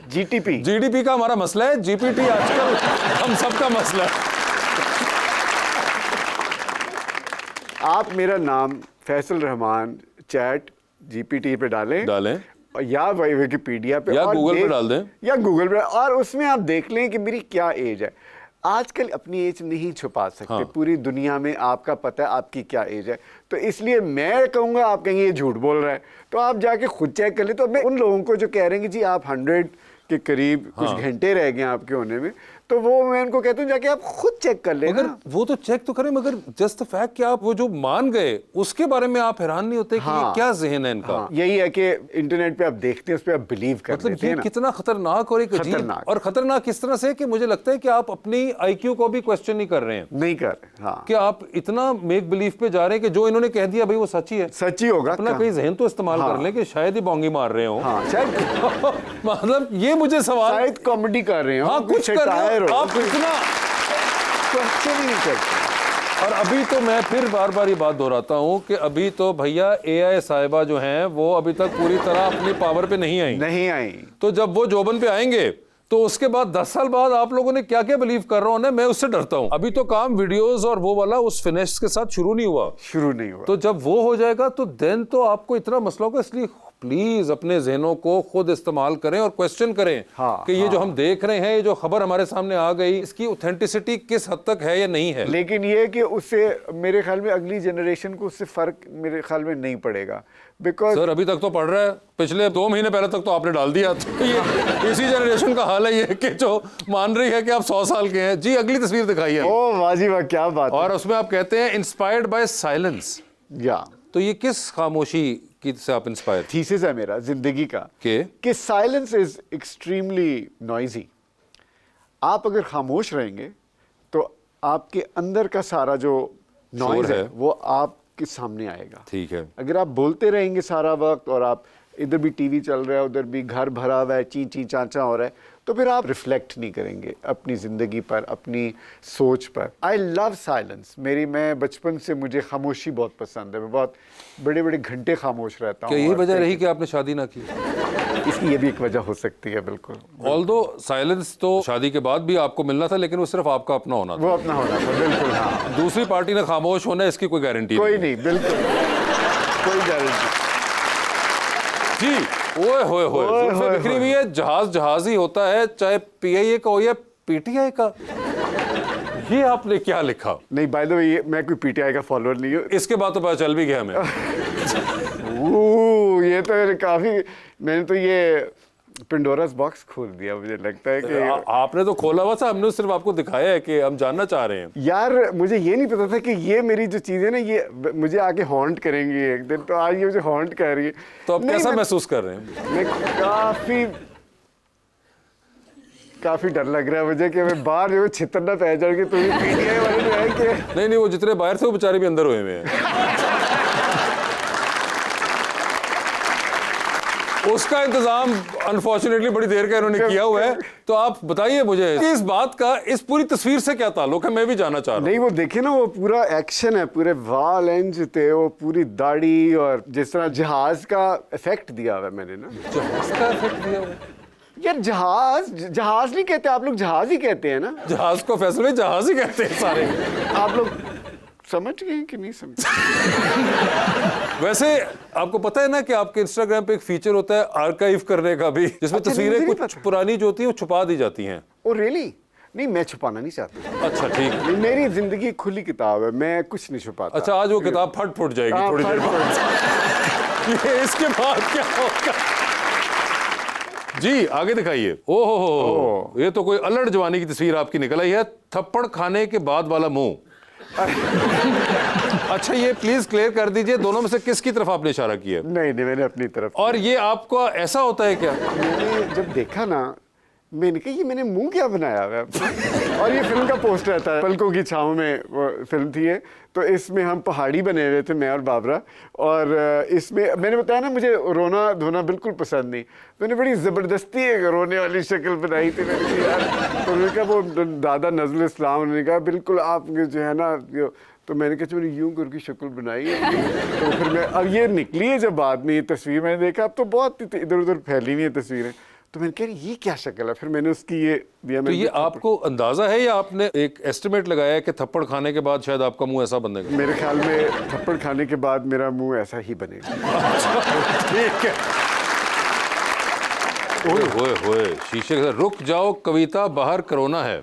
GTP. GDP का हमारा मसला है, जीपीटी आजकल हम सबका मसला है। आप मेरा नाम फैसल रहमान चैट जीपीटी पे डालें या विकिपीडिया पे या और गूगल पे डाल दें, या गूगल पे, और उसमें आप देख लें कि मेरी क्या एज है। आजकल अपनी एज नहीं छुपा सकते। हाँ। पूरी दुनिया में आपका पता है आपकी क्या एज है, तो इसलिए मैं कहूँगा, आप कहेंगे ये झूठ बोल रहा है, तो आप जाके खुद चेक कर ले। तो मैं उन लोगों को जो कह रहे हैं कि जी आप 100 के करीब कुछ घंटे रह गए आपके होने में, तो वो मैं उनको कहता हूँ जाके आप खुद चेक कर लेना। मगर वो तो चेक तो करें, मगर जस्ट द फैक्ट कि आप वो जो मान गए उसके बारे में आप हैरान नहीं होते कि ये क्या ज़हन है इनका। यही है कि इंटरनेट पे आप देखते हैं, उस पे आप बिलीव कर लेते हैं ना। कितना खतरनाक और एक अजीब, और खतरनाक किस तरह से कि मुझे लगता है कि आप अपनी आईक्यू को भी क्वेश्चन नहीं कर रहे हैं। नहीं कर रहे। हाँ, कि आप इतना मेक बिलीव पे जा रहे हैं कि जो इन्होंने कह दिया भाई वो सच ही है, सच ही होगा। अपना कहीं जहन तो इस्तेमाल कर लें कि शायद ही बोंगी मार रहे हो। हाँ, शायद मतलब ये मुझे सवाल, शायद कॉमेडी कर रहे हो। हाँ, कुछ कर रहे हो आप, इतना क्वेश्चन ही नहीं करते। और अभी तो मैं फिर बार बार ये बात दोहराता हूँ कि अभी तो भैया एआई साहिबा जो हैं वो अभी तक पूरी तरह अपनी पावर पे नहीं आई। तो जब वो जोबन पे आएंगे तो उसके बाद 10 साल बाद आप लोगों ने क्या क्या बिलीव कर रहा हूँ, मैं उससे डरता हूँ। अभी तो काम वीडियोस और वो वाला उस फिनिश के साथ शुरू नहीं हुआ। तो जब वो हो जाएगा तो देन तो आपको इतना मसला होगा। इसलिए प्लीज अपने जहनों को खुद इस्तेमाल करें और क्वेश्चन करें कि ये जो हम देख रहे हैं, ये जो खबर हमारे सामने आ गई, इसकी ऑथेंटिसिटी किस हद तक है या नहीं है। लेकिन ये कि उससे मेरे ख्याल में अगली जनरेशन को उससे फर्क मेरे ख्याल में नहीं पड़ेगा। बिकॉज सर अभी तक तो पड़ रहा है, पिछले 2 महीने पहले तक तो आपने डाल दिया। तो ये इसी जनरेशन का हाल है ये कि जो मान रही है कि आप 100 साल के हैं। जी अगली तस्वीर दिखाइए। ओह वाह जी वाह, क्या बात। और उसमें आप कहते हैं इंस्पायर्ड बाय साइलेंस। या तो ये किस खामोशी की से आप इंस्पायर? थीसिस है मेरा जिंदगी का कि साइलेंस इज एक्सट्रीमली नॉइजी। आप अगर खामोश रहेंगे तो आपके अंदर का सारा जो नॉइज है वो आपके सामने आएगा। ठीक है। अगर आप बोलते रहेंगे सारा वक्त और आप इधर भी टीवी चल रहा है, उधर भी घर भरा हुआ है, ची ची चाचा हो रहा है, तो फिर आप रिफ्लेक्ट नहीं करेंगे अपनी ज़िंदगी पर, अपनी सोच पर। I love silence. मैं बचपन से मुझे खामोशी बहुत पसंद है। मैं बहुत बड़े बड़े घंटे खामोश रहता हूँ। क्या यही वजह रही कि आपने शादी ना की? इसकी ये भी एक वजह हो सकती है, बिल्कुल। ऑल्दो साइलेंस तो शादी के बाद भी आपको मिलना था, लेकिन वो सिर्फ आपका अपना होना वो था। अपना होना था, बिल्कुल। हाँ, दूसरी पार्टी ने खामोश होना है, इसकी कोई गारंटी कोई नहीं, बिल्कुल कोई गारंटी। जी। ओए होए होए, ओए जुल्फे होए बिखरी हुई है। जहाज ही होता है, चाहे पीआईए का हो या पीटीआई का। ये आपने क्या लिखा? नहीं, बाय द वे मैं कोई पीटीआई का फॉलोअर नहीं हूँ। इसके बाद तो पता चल भी गया हमें। ये तो काफी, मैंने तो ये पेंडोरास बॉक्स खोल दिया, मुझे लगता है कि आपने तो खोला हुआ था, हमने सिर्फ आपको दिखाया है कि हम जानना चाह रहे हैं। यार मुझे ये नहीं पता था कि ये मेरी जो चीजें ना ये मुझे आके हॉन्ट करेंगी एक दिन, तो आज ये मुझे हॉन्ट कर रही है। तो अब नहीं, कैसा महसूस कर रहे हैं? मैं काफी डर लग रहा है मुझे कि मैं बाहर जो छितर ना पह जाऊँ कि तुम्हें पीटीआई वाले जो है कि नहीं, वो जितने बाहर थे वो बेचारे भी अंदर हुए हुए हैं। उसका इंतजाम अनफॉर्चुनेटली बड़ी देर का इन्होंने किया हुआ है। तो आप बताइए मुझे कि इस बात का इस पूरी तस्वीर से क्या ताल्लुक है, मैं भी जानना चाह रहा हूँ। नहीं, वो देखे ना, वो पूरा एक्शन है, पूरे वाल एंज थे, वो पूरी दाढ़ी, और जिस तरह जहाज का इफेक्ट दिया हुआ है मैंने ना। जहाज का इफेक्ट दिया हुआ है? यार जहाज नहीं कहते आप लोग, जहाज ही कहते हैं ना। जहाज को फैसल में जहाज ही कहते हैं सारे। आप लोग समझ गए कि नहीं समझ? वैसे आपको पता है ना कि आपके इंस्टाग्राम पे एक फीचर होता है आर्काइव करने का भी, जिसमें अच्छा, तस्वीरें मुझे नहीं कुछ पता। पुरानी जो होती है वो छुपा दी जाती हैं। Oh really? नहीं, मैं छुपाना नहीं चाहता। अच्छा, ठीक। नहीं, मेरी जिंदगी खुली किताब है, मैं कुछ नहीं छुपाता। अच्छा, आज वो किताब फट जाएगी हाँ, थोड़ी देर बाद। ये इसके बाद क्या होगा? जी आगे दिखाइए। ओहो हो, ये तो कोई अल्लड़ जवानी की तस्वीर आपकी निकल आई है। थप्पड़ खाने के बाद वाला मुंह। अच्छा, ये प्लीज क्लियर कर दीजिए, दोनों में से किसकी तरफ आपने इशारा किया? नहीं, मैंने अपनी तरफ। और ये आपका ऐसा होता है क्या? मैंने जब देखा ना, मैंने कहा ये मैंने मुंह क्या बनाया हुआ है। और ये फिल्म का पोस्टर रहता है, पलकों की छाँव में वो फिल्म थी ये, तो इसमें हम पहाड़ी बने हुए थे, मैं और बाबरा। और इसमें मैंने बताया ना, मुझे रोना धोना बिल्कुल पसंद नहीं, मैंने बड़ी ज़बरदस्ती एक रोने वाली शक्ल बनाई थी। मैंने कहा यार, तो उन्होंने कहा, वो दादा नज़रुल इस्लाम, उन्होंने कहा बिल्कुल आप जो है ना, तो मैंने कहा मैंने यूं करके शक्ल बनाई है। तो फिर मैं, अब ये निकली है जब बाद में ये तस्वीर मैंने देखा, अब तो बहुत इधर उधर फैली हुई है तस्वीरें, तो मैंने कहा ये क्या शक्ल है, फिर मैंने उसकी ये दिया। तो ये आपको अंदाजा है या आपने एक एस्टिमेट लगाया है कि थप्पड़ खाने के बाद शायद आपका मुंह ऐसा बनेगा? मेरे ख्याल में थप्पड़ खाने के बाद मेरा मुंह ऐसा ही बनेगा। ठीक है। ओए होए होए, शीशे के साथ रुक जाओ कविता, बाहर कोरोना है।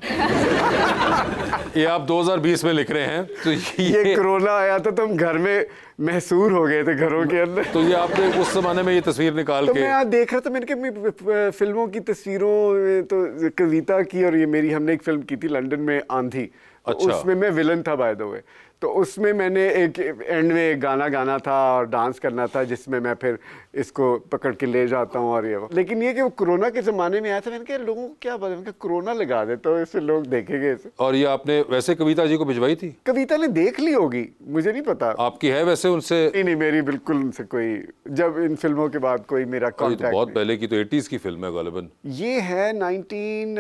ये आप 2020 में लिख रहे हैं, तो ये कोरोना आया था तो हम घर में महसूर हो गए थे, घरों के अंदर। तो ये आपने उस जमाने में ये तस्वीर निकाल तो के? मैं यहाँ देख रहा था, मैंने कहा फिल्मों की तस्वीरों में तो कविता की, और ये मेरी, हमने एक फिल्म की थी लंदन में, आंधी। तो अच्छा। उसमें मैं विलन था बाय द वे, तो उसमें मैंने एक एंड में एक गाना गाना था और डांस करना था, जिसमें मैं फिर इसको पकड़ के ले जाता हूँ और ये वो। लेकिन ये कि वो कोरोना के ज़माने में आया था, मैंने कहा लोगों को क्या पता, मैंने कहा कोरोना लगा देता हूँ, इससे लोग देखेंगे इसे। और ये आपने वैसे कविता जी को भिजवाई थी? कविता ने देख ली होगी, मुझे नहीं पता। आपकी है वैसे उनसे? नहीं, मेरी बिल्कुल उनसे कोई, जब इन फिल्मों के बाद कोई मेरा तो कॉन्टैक्ट बहुत पहले की, तो 80s की फिल्म है गालिबन। ये है 19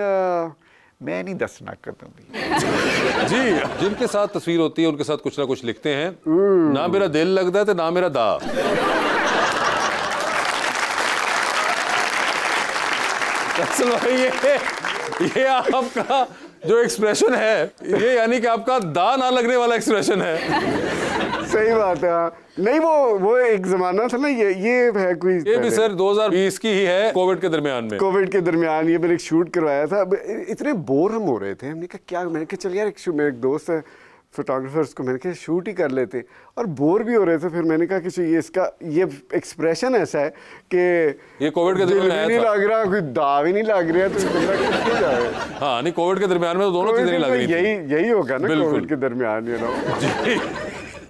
मैं नहीं दसना करता जी, जिनके साथ तस्वीर होती है उनके साथ कुछ ना कुछ लिखते हैं। ना मेरा दिल लगता है तो ना मेरा दा। असल में ये आपका जो एक्सप्रेशन है, ये यानी कि आपका दा ना लगने वाला एक्सप्रेशन है। सही बात है। नहीं, वो एक जमाना था ना, ये है कोई, ये भी सर 2020 की ही है, कोविड के दरमियान में। कोविड के दरमियान ये मैंने एक शूट करवाया था। इतने बोर हम हो रहे थे, हमने कहा क्या, मैंने कहा चल यार, मेरे एक दोस्त है फोटोग्राफर्स को, मैंने कहा शूट ही कर लेते, और बोर भी हो रहे थे। फिर मैंने कहा कि ये इसका ये एक्सप्रेशन ऐसा है कि ये कोविड के दरमियान आया नहीं था। लग रहा, कोई दाव ही नहीं लग रहा, तो बंदा किसके जाए। हाँ, नहीं, कोविड के दरमियान में तो दोनों चीजें नहीं लग रही थी। यही होगा ना बिल्कुल। कोविड के दरमियान, यू नो। जी।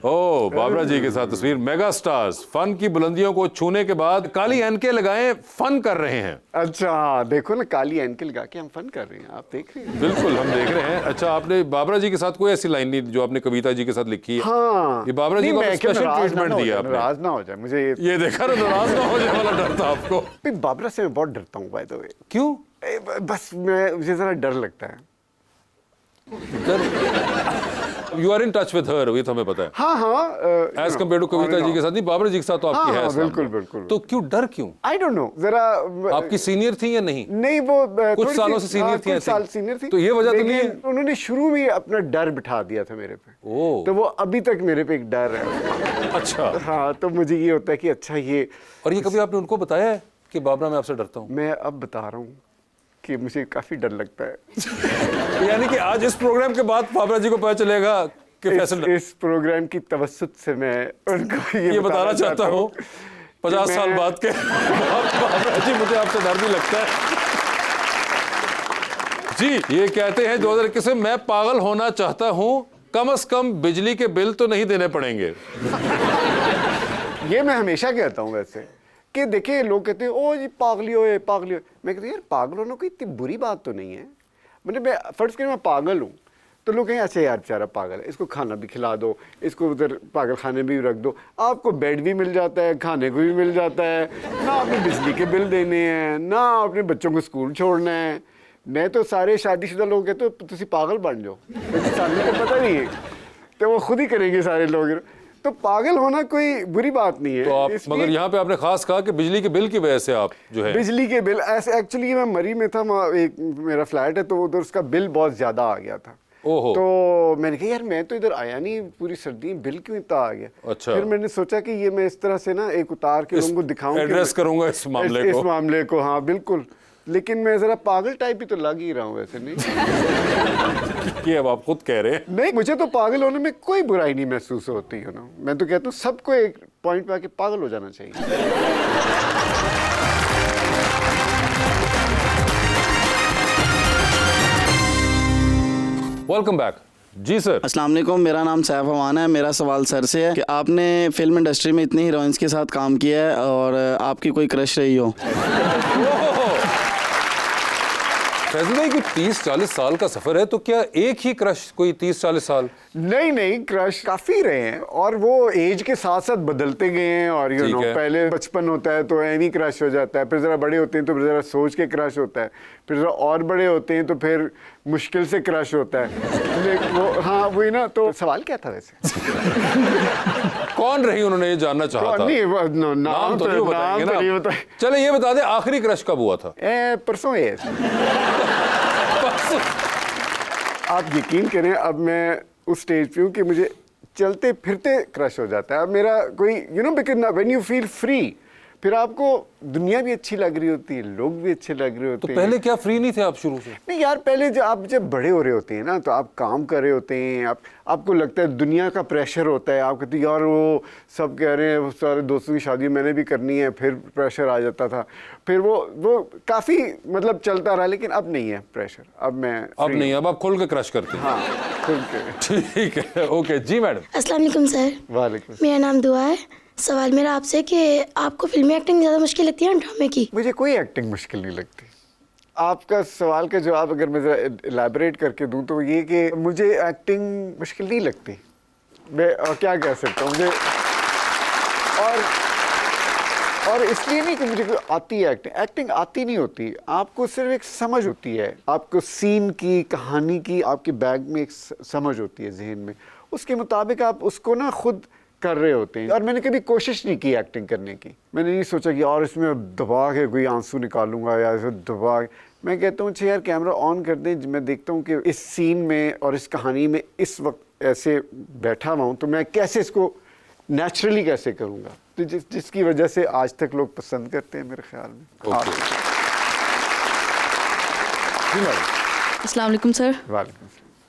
ओ, बाबरा जी के साथ तस्वीर। मेगा स्टार्स फन की बुलंदियों को छूने के बाद काली एनके लगाए फन कर रहे हैं। अच्छा, देखो ना, काली एनके लगा के हम फन कर रहे हैं, आप देख रहे हैं। बिल्कुल, हम देख रहे हैं। अच्छा, आपने बाबरा जी के साथ कोई ऐसी लाइन नहीं जो आपने कविता जी के साथ लिखी है? हाँ, ये बाबरा जी को स्पेशल ट्रीटमेंट दिया आपने? नाराज ना हो जाए मुझे, ये देखा ना, नाराज ना हो जाए वाला डर था आपको। बाबरा से मैं बहुत डरता हूँ बाय द वे। क्यों? बस मुझे जरा डर लगता है। You are in touch with her, ये तो हमें पता है। हाँ हाँ, as compare to Kavita ji के साथ नहीं, बाबरा जी के साथ तो आपकी है। बिल्कुल बिल्कुल। तो क्यों डर क्यों? आई डोंट नो, जरा आपकी सीनियर थी या नहीं? नहीं, वो कुछ सालों से सीनियर थी, कुछ साल सीनियर थी, तो ये वजह तो नहीं है? उन्होंने शुरू में अपना डर बिठा दिया था मेरे पे, तो वो अभी तक मेरे पे एक डर है। अच्छा। हाँ, तो मुझे ये होता है कि अच्छा ये, और ये कभी आपने उनको बताया है कि बाबरा मैं आपसे डरता हूँ? मैं अब बता रहा हूँ कि मुझे काफी डर लगता है। यानी कि आज इस प्रोग्राम के बाद बाबरा जी को पता चलेगा कि फैसल इस प्रोग्राम की तवस्सुत से मैं उनको ये बताना चाहता हूँ 50 साल बाद के बाबरा जी मुझे आपसे डर भी लगता है। जी, ये कहते हैं 2021 में मैं पागल होना चाहता हूँ, कम से कम बिजली के बिल तो नहीं देने पड़ेंगे। ये मैं हमेशा कहता हूँ वैसे, कि देखिए लोग कहते हैं ओ जी पागली हो, पागली हो। मैं कहती हूँ यार पागल होना कोई इतनी बुरी बात तो नहीं है। मतलब मैं फर्ज करें मैं पागल हूँ, तो लोग कहें अच्छा यार बेचारा पागल है, इसको खाना भी खिला दो, इसको उधर पागल खाने भी रख दो, आपको बेड भी मिल जाता है, खाने को भी मिल जाता है, ना आपने बिजली के बिल देने हैं, ना अपने बच्चों को स्कूल छोड़ना है। मैं तो सारे शादीशुदा लोग कहते हो तुसी पागल बन जाओ, सामने तो पता नहीं है, तो वो खुद ही करेंगे सारे लोग। तो पागल होना कोई बुरी बात नहीं है। तो आप मगर यहाँ पे आपने खास कहा कि बिजली के बिल की वजह से आप जो है, बिजली के बिल ऐसे, एक्चुअली मैं मरी में था, एक मेरा फ्लैट है, तो उधर उसका बिल बहुत ज्यादा आ गया था। ओहो। तो मैंने कहा यार मैं तो इधर आया नहीं पूरी सर्दी, बिल क्यों इतना आ गया। अच्छा। फिर मैंने सोचा कि ये मैं इस तरह से ना एक उतार के लोगों को दिखाऊं, एड्रेस करूंगा इस मामले को। हाँ बिल्कुल, लेकिन मैं जरा पागल टाइप ही तो लग ही रहा हूँ वैसे। नहीं ये अब आप खुद कह रहे हैं। नहीं, मुझे तो पागल होने में कोई बुराई नहीं महसूस होती है ना। मैं तो कहता हूँ सबको एक पॉइंट पे आके पागल हो जाना चाहिए। Welcome back. जी सर। अस्सलाम वालेकुम, मेरा नाम सैफ अमान है। मेरा सवाल सर से है कि आपने फिल्म इंडस्ट्री में इतनी हीरोइंस के साथ काम किया है और आपकी कोई क्रश रही हो? फैजल भाई कोई 30-40 साल का सफर है, तो क्या एक ही क्रश कोई 30-40 साल? नहीं, क्रश काफी रहे हैं और वो एज के साथ साथ बदलते गए हैं। और यू नो, पहले बचपन होता है तो एनी क्रश हो जाता है, फिर जरा बड़े होते हैं तो जरा सोच के क्रश होता है, फिर जरा और बड़े होते हैं तो फिर मुश्किल से क्रश होता है। लेकिन वो हाँ वही ना। तो सवाल क्या था वैसे? कौन रही, उन्होंने ये जानना चाहा था। नहीं, नाम तो नहीं बताएंगे ना। चले ये बता दे आखिरी क्रश कब हुआ था? परसों है। आप यकीन करें अब मैं उस स्टेज पे हूँ कि मुझे चलते फिरते क्रश हो जाता है। अब मेरा कोई you know, because when you feel free, फिर आपको दुनिया भी अच्छी लग रही होती है, लोग भी अच्छे लग रहे होते हैं। तो पहले क्या फ्री नहीं थे आप शुरू से? नहीं यार, पहले जब बड़े हो रहे होते हैं ना, तो आप काम कर रहे होते हैं, आपको लगता है दुनिया का प्रेशर होता है। आप कहते हैं यार वो सब कह रहे हैं, वो सारे दोस्तों की शादी मैंने भी करनी है, फिर प्रेशर आ जाता था। फिर वो काफ़ी मतलब चलता रहा, लेकिन अब नहीं है प्रेशर। अब नहीं, अब आप खुल के क्रश करते हैं। हाँ, खुल के। ठीक है, ओके जी मैडम। अस्सलाम वालेकुम सर। वालेकुम। मेरा नाम दुआ है। सवाल मेरा आपसे कि आपको फिल्मी एक्टिंग ज़्यादा मुश्किल लगती है ड्रामे की? मुझे कोई एक्टिंग मुश्किल नहीं लगती। आपका सवाल का जवाब अगर मैं एलैबोरेट करके दूं तो ये कि मुझे एक्टिंग मुश्किल नहीं लगती। मैं क्या कह सकता हूँ, मुझे और इसलिए नहीं कि मुझे कोई आती है एक्टिंग आती नहीं होती। आपको सिर्फ एक समझ होती है, आपको सीन की, कहानी की, आपके बैग में एक समझ होती है जहन में, उसके मुताबिक आप उसको ना खुद कर रहे होते हैं। और मैंने कभी कोशिश नहीं की एक्टिंग करने की। मैंने नहीं सोचा कि और इसमें दबा के कोई आंसू निकालूंगा या इसे दबा। मैं कहता हूँ यार कैमरा ऑन कर दें, मैं देखता हूँ कि इस सीन में और इस कहानी में इस वक्त ऐसे बैठा हुआ हूँ, तो मैं कैसे इसको नेचुरली कैसे करूँगा। तो जिसकी वजह से आज तक लोग पसंद करते हैं मेरे ख्याल में। अस्सलाम वालेकुम सर। वालेकुम।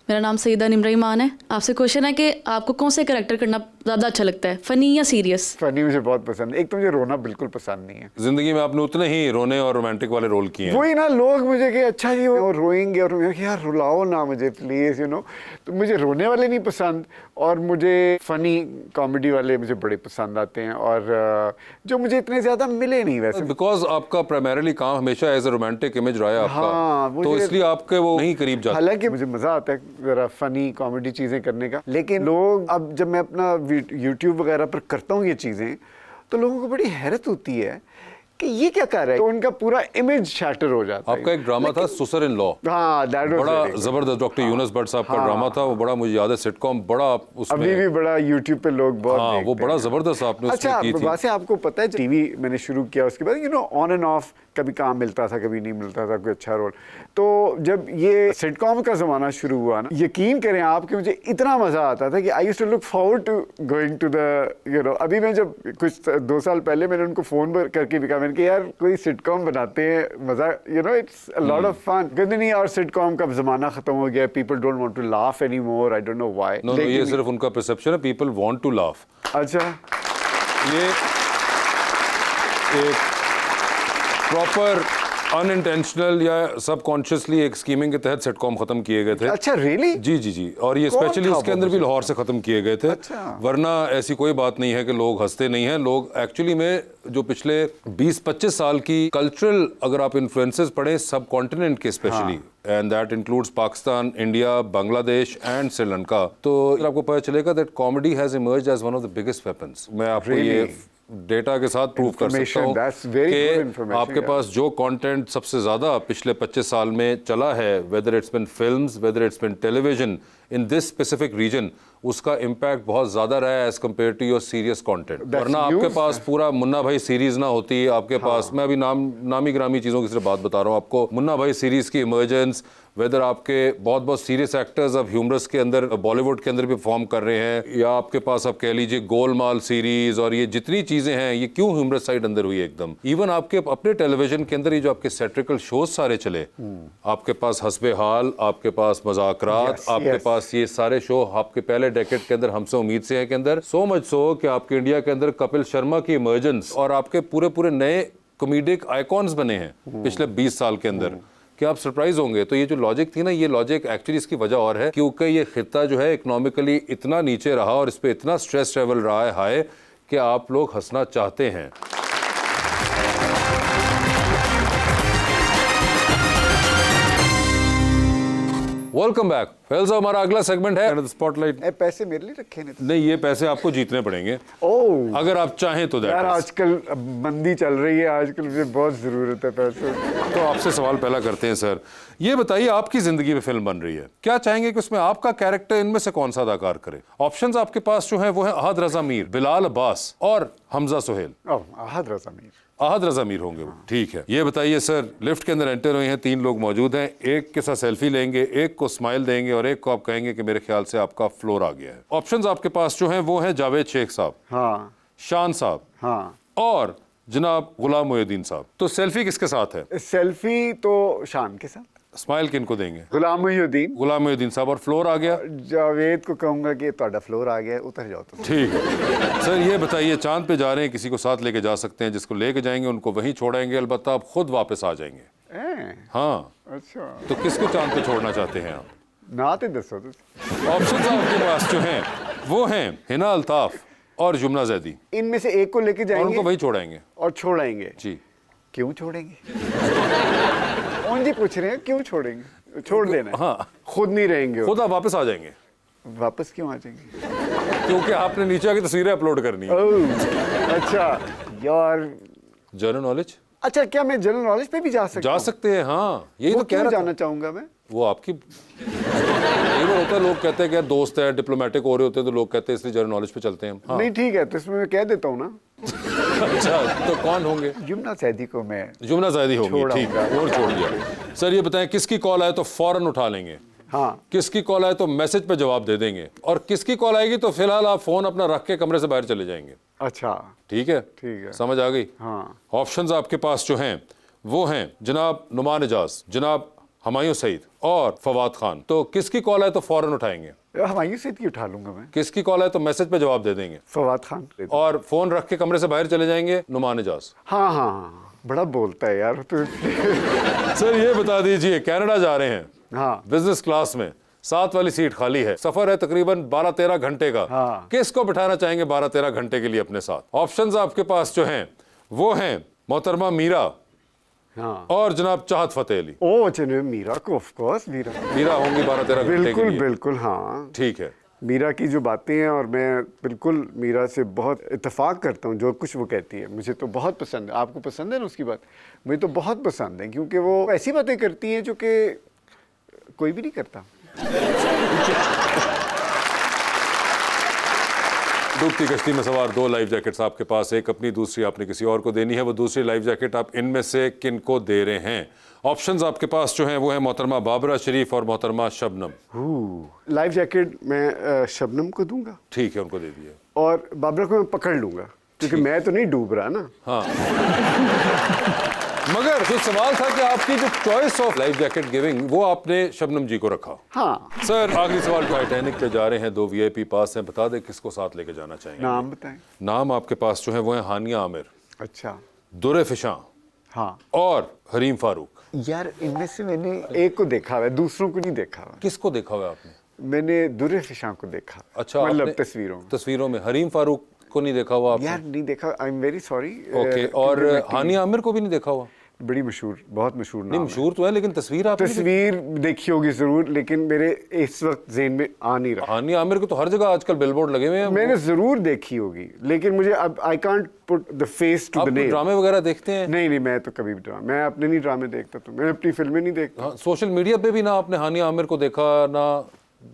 मेरा नाम सईदा निमरा ईमान है। आपसे क्वेश्चन है कि आपको कौन से कैरेक्टर करना ज़्यादा अच्छा लगता है, फ़नी या सीरियस? फ़नी मुझे बहुत पसंद है। एक तो मुझे रोना बिल्कुल पसंद नहीं है। जिंदगी में आपने उतने ही रोने और रोमांटिक वाले रोल किए हैं। वही ना, लोग मुझे कि अच्छा जी वो रोएंगे, और मैं यार रुलाओ ना मुझे प्लीज़, यू नो। तो मुझे रोने वाले नहीं पसंद, और मुझे फ़नी कॉमेडी वाले मुझे बड़े पसंद आते हैं, और जो मुझे इतने ज़्यादा मिले नहीं वैसे। बिकॉज आपका प्राइमरीली काम हमेशा एज ए रोमांटिक इमेज रहा है आपका। हाँ, तो इसलिए आपके वो नहीं करीब जाते। हालांकि मुझे मज़ा आता है ज़रा फ़नी कॉमेडी चीज़ें करने का, लेकिन लोग अब जब मैं अपना यूट्यूब वगैरह पर करता हूँ ये चीज़ें, तो लोगों को बड़ी हैरत होती है कि ये क्या कर रहा है, तो उनका पूरा इमेज शैटर हो जाता है। आपका एक ड्रामा था सुसर इन लॉ, हाँ, that was बड़ा very good। जबरदस्त, डॉक्टर यूनुस भट्ट साहब का ड्रामा था वो, बड़ा मुझे याद है, सिटकॉम बड़ा उसमें अभी भी बड़ा यूट्यूब पे लोग बहुत हाँ, वो देखते बड़ा हैं। जबरदस्त आपने अच्छा, उसमें की थी। वैसे आपको पता है टीवी मैंने शुरू किया उसके बाद ऑन एंड ऑफ कभी काम मिलता था, कभी नहीं मिलता था कोई अच्छा रोल। तो जब ये सिटकॉम का ज़माना शुरू हुआ ना, यकीन करें आप कि मुझे इतना मज़ा आता था कि I used to look forward to going to the अभी मैं जब कुछ 2 साल पहले मैंने उनको फ़ोन पर करके भी कहा, मैंने कहा यार कोई सिटकॉम बनाते हैं, मज़ा it's a lot of fun. कहते नहीं यार सिटकॉम का ज़माना ख़त्म हो गया, people don't want to laugh any more, I don't know why. No, ये सिर्फ उनका परसेप्शन है, पीपल वांट टू लाफ। अच्छा, ये एक प्रॉपर अनइंटेंशनल या सबकॉन्शियसली एक स्कीमिंग के तहत सिटकॉम खत्म किए गए थे। अच्छा, रियली? जी जी जी, और ये कौन स्पेशली था उसके वो अंदर भी मुझे? लाहौर से खत्म किए गए थे। अच्छा। वरना ऐसी कोई बात नहीं है कि लोग हंसते नहीं हैं। लोग एक्चुअली में जो पिछले 20-25 साल की कल्चरल अगर आप इन्फ्लुएंसेस पढ़ें सब कॉन्टिनेंट के specially, and that includes Pakistan, India, Bangladesh and Sri Lanka, तो आपको पता चलेगा that comedy has emerged as one of the biggest weapons. मैं आपको ये डेटा के साथ प्रूव कर सकता हूँ That's very good कि information, आपके yeah। पास जो कंटेंट सबसे ज़्यादा पिछले 25 साल में चला है, whether it's been films, whether it's been television in this specific region, उसका इम्पैक्ट बहुत ज़्यादा रहा है as compare to your serious content. वरना आपके पास पूरा मुन्ना भाई सीरीज़ ना होती, आपके पास मैं अभी नामी ग्रामी चीज़ों की सिर्फ बात बता रहा हूँ आपको, मुन्ना भाई सीरीज़ की इमर्जेंस, वेदर आपके बहुत बहुत सीरियस एक्टर्स अब ह्यूमरस के अंदर बॉलीवुड के अंदर भी परफॉर्म कर रहे हैं, या आपके पास आप कह लीजिए गोलमाल सीरीज, और ये जितनी चीज़ें हैं ये क्यों ह्यूमरस साइड अंदर हुई एकदम। इवन आपके अपने टेलीविजन के अंदर ये जो आपके सैटिरिकल शोज सारे चले, आपके पास हस्बे हाल, आपके पास मजाकरात, आपके पास ये सारे शो आपके पहले डेकेड के अंदर हमसे उम्मीद से हैं के अंदर, सो मच सो कि आपके इंडिया के अंदर कपिल शर्मा की इमर्जेंस और आपके पूरे पूरे नए कॉमेडिक आइकॉन्स बने हैं पिछले 20 साल के अंदर कि आप सरप्राइज होंगे। तो ये जो लॉजिक थी ना, ये लॉजिक एक्चुअली इसकी वजह और है क्योंकि ये खित्ता जो है इकोनॉमिकली इतना नीचे रहा और इस पे इतना स्ट्रेस लेवल रहा है हाई कि आप लोग हंसना चाहते हैं। Welcome back. फैल साहब, हमारा अगला सेगमेंट है स्पॉटलाइट। पैसे मेरे लिए रखे नहीं, ये पैसे आपको जीतने पड़ेंगे ओह, अगर आप चाहें तो। यार आजकल मंदी चल रही है, आजकल मुझे बहुत ज़रूरत है पैसे। तो आपसे सवाल पहला करते हैं सर, ये बताइए आपकी जिंदगी में फिल्म बन रही है, क्या चाहेंगे कि उसमें आपका कैरेक्टर इनमें से कौन सा अदाकार करे? ऑप्शंस आपके पास जो है वो है अहद रजा मीर, बिलाल अब्बास और हमजा सुहेल। अहद रजा मीर। अहद रजा मीर होंगे वो, ठीक है। ये बताइए सर, लिफ्ट के अंदर एंटर हुए हैं, 3 लोग मौजूद हैं, एक के साथ सेल्फी लेंगे, एक को स्माइल देंगे और एक को आप कहेंगे कि मेरे ख्याल से आपका फ्लोर आ गया है। ऑप्शंस आपके पास जो हैं वो है जावेद शेख साहब, हाँ, शान साहब, हाँ, और जनाब गुलाम मोहिउद्दीन साहब। तो सेल्फी किसके साथ है? सेल्फी तो शान के साथ। स्माइल किनको देंगे? गुलाम मोहिउद्दीन। गुलाम मोहिउद्दीन साहब। और फ्लोर आ गया? जावेद को कहूंगा कि तुम्हारा फ्लोर आ गया, उतर जाओ तुम। ठीक है सर, ये बताइए चांद पे जा रहे हैं, किसी को साथ लेके जा सकते हैं, जिसको लेके जाएंगे उनको वहीं छोड़ेंगे, अलबत्ता आप खुद वापस आ जाएंगे। हाँ, अच्छा, तो किसको चांद पे छोड़ना चाहते हैं आप? ना तो दसो। ऑप्शन आपके पास जो हैं वो हैं हिना अल्ताफ और जुमना जैदी। इनमें से एक को लेके और जाएंगे उनको वहीं छोड़ेंगे और छोड़ेंगे। जी। क्यों छोड़ेंगे? कौन जी पूछ रहे हैं क्यों छोड़ेंगे? छोड़ देना। हाँ, खुद नहीं रहेंगे। खुद आप वापस आ जाएंगे। वापस क्यों आ जाएंगे? क्योंकि आपने नीचे आके तस्वीरें अपलोड करनी है। ओह, अच्छा यार। General knowledge. अच्छा, क्या मैं जनरल नॉलेज पे भी जा सकता हूँ? सकते हैं, हाँ। यही तो कह क्यों रहा जाना चाहूंगा मैं? वो आपकी कई बार होता है, लोग कहते हैं कि दोस्त है, डिप्लोमेटिक हो रहे होते हैं तो लोग कहते हैं इसलिए जनरल नॉलेज पे चलते हैं। हाँ। नहीं, ठीक है, तो इसमें मैं कह देता हूँ ना। अच्छा, तो कौन होंगे? जुमना सैदी को मैं जुमना ज़ैदी होंगी, छोड़ ठीक है, और छोड़ दिया। सर ये बताएं, किसकी कॉल आए तो फौरन उठा लेंगे? हाँ। किसकी कॉल आए तो मैसेज पे जवाब दे देंगे? और किसकी कॉल आएगी तो फिलहाल आप फोन अपना रख के कमरे से बाहर चले जाएंगे? अच्छा, ठीक है, ठीक है, समझ आ गई? हाँ। ऑप्शंस आपके पास जो हैं वो हैं जनाब नुमान एजाज, जनाब हुमायूं सईद और फवाद खान। तो किसकी कॉल आए तो फौरन उठाएंगे? हुमायूं सईद की उठा लूंगा मैं। किसकी कॉल आए तो मैसेज पे जवाब दे देंगे? फवाद खान। और फोन रख के कमरे से बाहर चले जाएंगे? नुमान एजाज। हाँ हाँ हाँ, बड़ा बोलता है यार तो। सर ये बता दीजिए, कनाडा जा रहे हैं, हाँ, बिजनेस क्लास में, 7 वाली सीट खाली है, सफर है तकरीबन 12-13 घंटे का। हाँ। किसको बिठाना चाहेंगे 12-13 घंटे के लिए अपने साथ? ऑप्शंस आपके पास जो हैं वो हैं मोहतरमा मीरा, हाँ, और जनाब चाहत फतेह अली। ओ चलो, मीरा को ऑफ कोर्स मीरा होंगी 12-13 घंटे के बिल्कुल लिए। बिल्कुल, हाँ। ठीक है, मीरा की जो बातें हैं, और मैं बिल्कुल मीरा से बहुत इत्तेफाक करता हूँ जो कुछ वो कहती है, मुझे तो बहुत पसंद है। आपको पसंद है ना उसकी बात? मुझे तो बहुत पसंद है, क्योंकि वो ऐसी बातें करती हैं जो कि कोई भी नहीं करता। डूबती कश्ती में सवार 2 लाइफ जैकेट्स आपके पास, एक अपनी, दूसरी आपने किसी और को देनी है। वो दूसरी लाइफ जैकेट आप इनमें से किन को दे रहे हैं? ऑप्शंस आपके पास जो हैं वो है मोहतरमा बाबरा शरीफ और मोहतरमा शबनम। लाइफ जैकेट मैं शबनम को दूंगा। ठीक है, उनको दे दिए। और बाबरा को मैं पकड़ लूंगा, क्योंकि मैं तो नहीं डूब रहा ना। हाँ मगर जो सवाल था कि आपकी जो choice of life jacket giving वो आपने शबनम जी को रखा। हाँ सर, आखिरी सवाल, टाइटैनिक पे जा रहे हैं, 2 VIP पास हैं, बता दें किसको साथ लेके जाना चाहेंगे? नाम बताएं। नाम आपके पास जो है वो है हानिया आमिर, अच्छा, दुरे फिशां हाँ। और हरीम फारूक। यार इनमें से मैंने एक को देखा हुआ है, दूसरों को नहीं देखा हुआ। किसको देखा हुआ है आपने? मैंने दुरे फिशां को देखा। अच्छा, मतलब आपने तस्वीरों में हरीम फारूक को नहीं देखा हुआ आपने? यार नहीं देखा, I am very sorry. Okay, और हानिया आमिर को भी नहीं देखा हुआ? बड़ी मशहूर, बहुत मशहूर नाम नहीं, मशहूर तो है, लेकिन तस्वीर आपने तस्वीर देखी होगी जरूर, लेकिन मेरे इस वक्त ज़हन में आ नहीं रहा। हानिया आमिर को तो हर जगह आजकल बिलबोर्ड लगे हुए हैं। मैंने जरूर देखी होगी, लेकिन मुझे अब I can't put the face to the name. ड्रामे वगैरह देखते हैं? नहीं, मैं तो कभी भी ड्रामा, मैं अपने नहीं ड्रामे देखता, तो मैं अपनी फिल्में नहीं देखता। हाँ, सोशल मीडिया पे भी ना आपने हानिया आमिर को देखा ना?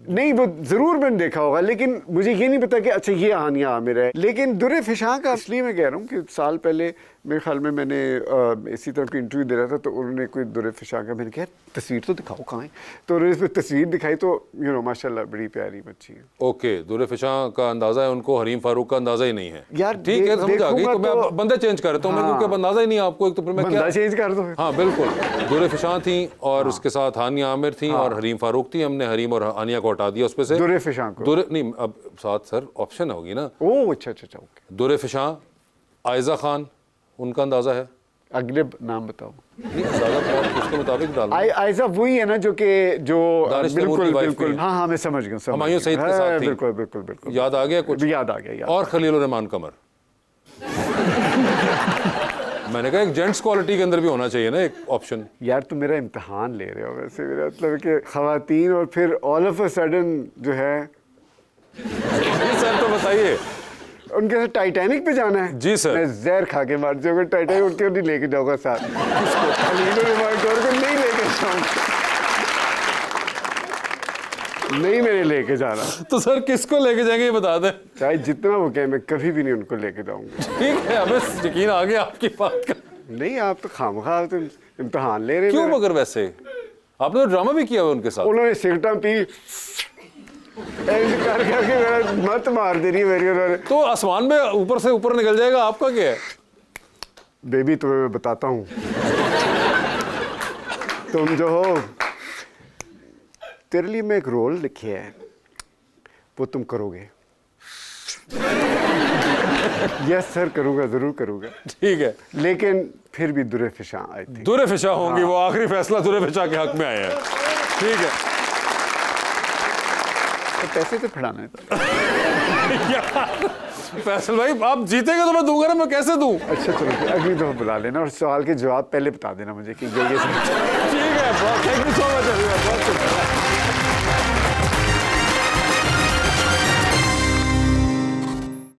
नहीं, वो जरूर मैंने देखा होगा, लेकिन मुझे ये नहीं पता कि अच्छा ये हानिया आमिर है। लेकिन दुरे फिशां का इसलिए मैं कह रहा हूँ कि साल पहले मेरे ख्याल में मैंने इसी तरह की इंटरव्यू दे रहा था, तो उन्होंने कोई दुरे फिशां का, मैंने कहा तस्वीर तो दिखाओ कहाँ है, तो उन्होंने तस्वीर दिखाई, तो माशाल्लाह बड़ी प्यारी बच्ची है। ओके, दुरे फिशां का अंदाजा है उनको, हरीम फारूक का अंदाजा ही नहीं है। यार ठीक है, समझ आ गई। तो मैं तो बंदे चेंज कर देता हूँ, हाँ। क्योंकि अंदाजा ही नहीं है आपको, एक तो फिर मैं बंदा चेंज कर दो। हाँ बिल्कुल, दुरे फिशां थी और उसके साथ हानिया आमिर थी और हरीम फारूक थी। हमने हरीम और हानिया को हटा दिया उस पे से। दुरे फिशां को नहीं, अब साथ सर ऑप्शन होगी ना। ओह अच्छा, ओके। दुरे फिशां, आयजा खान, उनका अंदाजा है? अगले नाम बताओ। नहीं, अंदाजा तो आप उसके मुताबिक डाल दो। आयजा वही है ना जो दानिश तैमूर की वाइफ बिल्कुल, थी। हाँ, मैं समझ गया। हुमायूं सईद के साथ थी। बिल्कुल याद आ गया कुछ? याद आ गया। और खलील रहमान कमर। मैंने कहा एक जेंट्स क्वालिटी के अंदर भी होना चाहिए ना एक ऑप्शन। यार तुम मेरा इम्तिहान ले रहे हो वैसे, मेरा मतलब कि खवातीन और फिर ऑल ऑफ अ सडन जो है। सर तो बताइए, उनके साथ टाइटैनिक पे जाना है? जी सर। मैं जहर खा के मार जाऊंगा, टाइटैनिक उनके नहीं लेके जाऊंगा साथ। खलील रहमान कमर को नहीं लेके जाऊंगा, नहीं मैंने लेके जाना। तो सर किसको लेके जाएंगे ये बता दें। चाहे जितना वो कहे, मैं कभी भी नहीं उनको लेके जाऊंगा। ठीक है, हमें यकीन आ गया आपकी बात का। नहीं, आप तो खामखा तो इम्तिहान ले रहे। क्यों? मगर वैसे आपने तो ड्रामा भी किया हुआ उनके साथ। उन्होंने सिगरेटां पी करके मेरा मत मार दे रही है मेरी। उन्होंने तो आसमान में ऊपर से ऊपर निकल जाएगा, आपका क्या है? बेबी तुम्हें मैं बताता हूँ, तुम जो हो, तेरे लिए मैं एक रोल लिखी है, वो तुम करोगे। यस सर, करूँगा, ज़रूर करूँगा। ठीक है, लेकिन फिर भी दुरे फिशां आई थी। दुरे फिशा होंगी। वो आखिरी फैसला दुरे फिशा के हक में आया है। ठीक है, तो पैसे तो फड़ाना है। फैसल भाई आप जीतेंगे तो मैं दूंगा ना, मैं कैसे दूं? अच्छा चलो, अगली दफा बुला लेना और सवाल के जवाब पहले बता देना मुझे कि ये ठीक है,